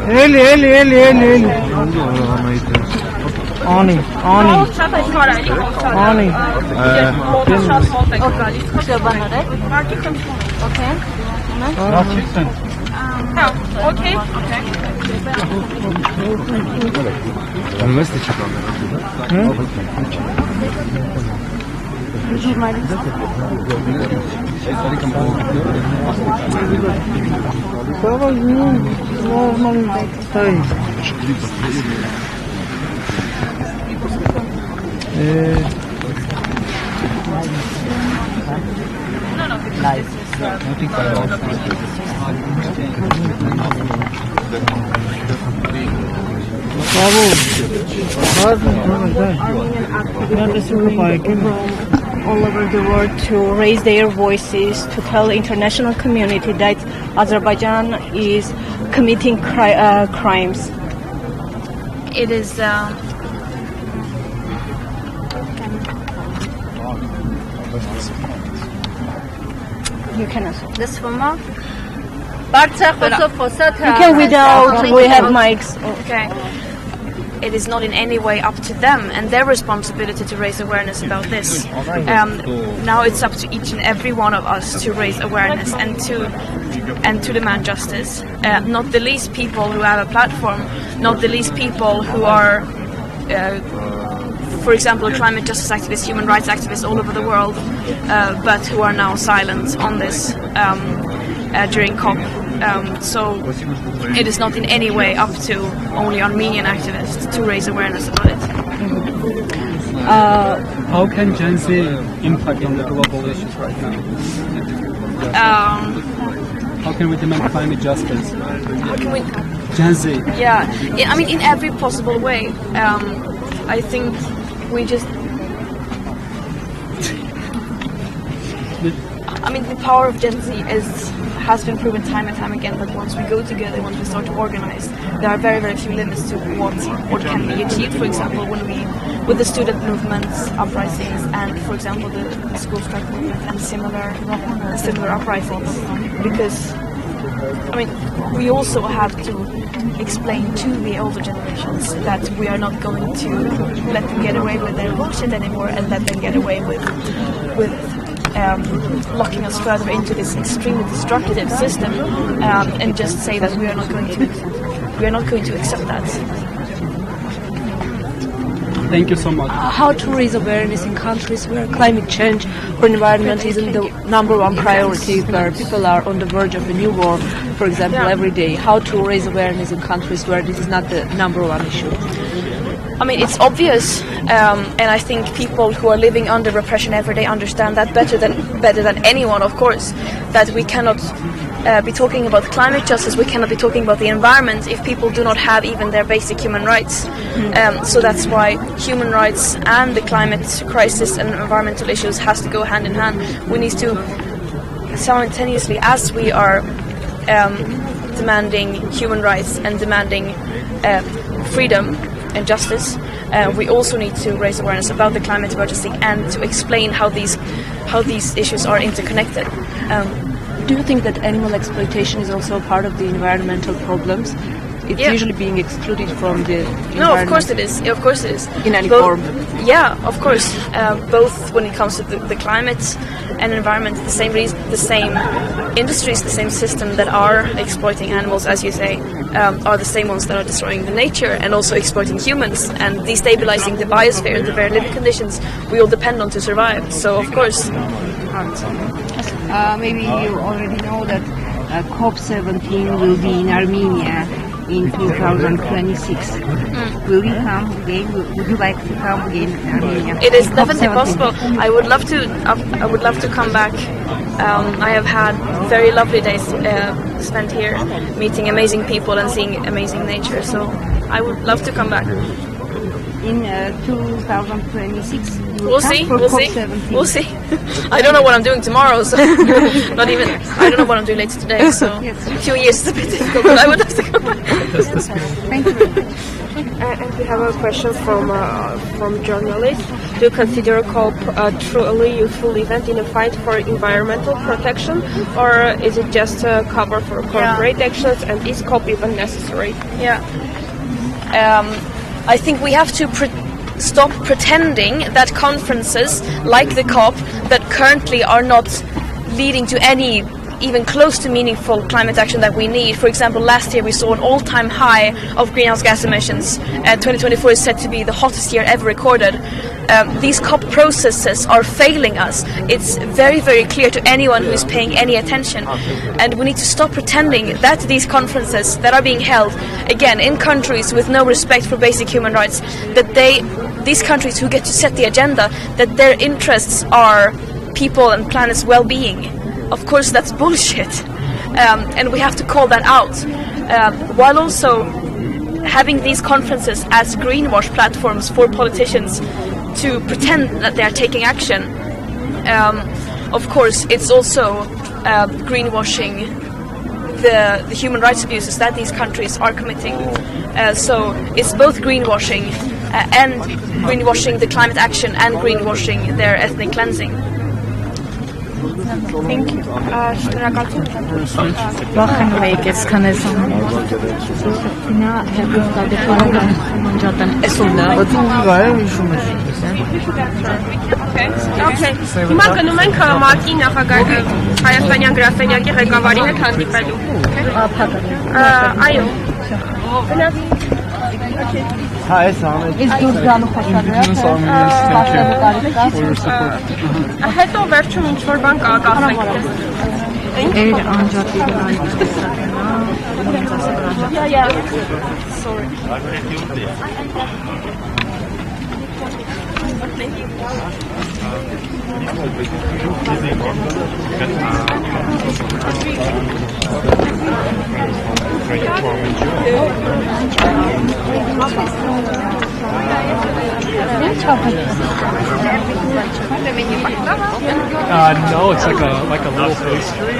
Eli. Ani. Okay. All over the world to raise their voices, to tell the international community that Azerbaijan is committing crimes. It is You can answer. this woman. You can without, we have mics. Okay. It is not in any way up to them and their responsibility to raise awareness about this. Now it's up to each and every one of us to raise awareness and to demand justice. Not the least people who have a platform, not the least people who are, for example, climate justice activists, human rights activists all over the world, but who are now silent on this during COP. So it is not in any way up to only Armenian activists to raise awareness about it. How can Gen Z impact on the global issues right now? How can we demand climate justice? How can we? Gen Z. Yeah, I mean, in every possible way. I think we just. I mean, the power of Gen Z has been proven time and time again that once we go together, once we start to organize, there are very, very few limits to what can be achieved. For example, with the student movements, uprisings, and for example the school strike movement and similar uprisings, because I mean we also have to explain to the older generations that we are not going to let them get away with their bullshit anymore and let them get away with locking us further into this extremely destructive system, and just say that we are not going to accept that. Thank you so much. How to raise awareness in countries where climate change or environment isn't the number one priority, where people are on the verge of a new war, for example, every day. How to raise awareness in countries where this is not the number one issue? I mean, it's obvious, and I think people who are living under repression every day understand that better than anyone, of course, that we cannot be talking about climate justice, we cannot be talking about the environment if people do not have even their basic human rights. So that's why human rights and the climate crisis and environmental issues has to go hand in hand. We need to simultaneously, as we are demanding human rights and demanding freedom and justice, we also need to raise awareness about the climate emergency and to explain how these issues are interconnected. Do you think that animal exploitation is also part of the environmental problems? It's usually being excluded from the environment. No, of course it is. Of course it is. In any form. Yeah, of course. Both when it comes to the climate and environment, the same industries, the same system that are exploiting animals, as you say, are the same ones that are destroying the nature and also exploiting humans and destabilizing the biosphere, the very living conditions we all depend on to survive. So, of course. Maybe you already know that COP17 will be in Armenia in 2026. Will you come again? Would you like to come again in Armenia? It is definitely possible. I would love to come back. I have had very lovely days spent here, meeting amazing people and seeing amazing nature. So I would love to come back. In 2026, we'll see. We'll see. I don't know what I'm doing tomorrow, so not even. I don't know what I'm doing later today. So a few years is a bit difficult, but I would love to come back. Thank you. And we have a question from journalists. Do you consider COP a truly useful event in a fight for environmental protection, or is it just a cover for corporate actions, and is COP even necessary? Yeah. I think we have to stop pretending that conferences like the COP that currently are not leading to any even close to meaningful climate action that we need. For example, last year we saw an all-time high of greenhouse gas emissions. 2024 is said to be the hottest year ever recorded. These COP processes are failing us. It's very, very clear to anyone who is paying any attention. And we need to stop pretending that these conferences that are being held, again, in countries with no respect for basic human rights, that these countries who get to set the agenda, that their interests are people and planet's well-being. Of course, that's bullshit, and we have to call that out, while also having these conferences as greenwash platforms for politicians to pretend that they are taking action. Of course, it's also greenwashing the human rights abuses that these countries are committing. So it's both greenwashing and greenwashing the climate action and greenwashing their ethnic cleansing. Thank you. Վախենում եք ես քանես նա հետո դեպարան մնջատան էսունա Okay. Հիմա գնում ենք ՄԱԿ-ի նախագահ հայաստանյան գրասենյակի ղեկավարի հետ հանդիպելու։ Այո։ Hi, Sam. Is դուք գալու Հետո վերջում ինչ որ բան կասենք։ Էր անջատի Sorry. No, it's like a little pastry.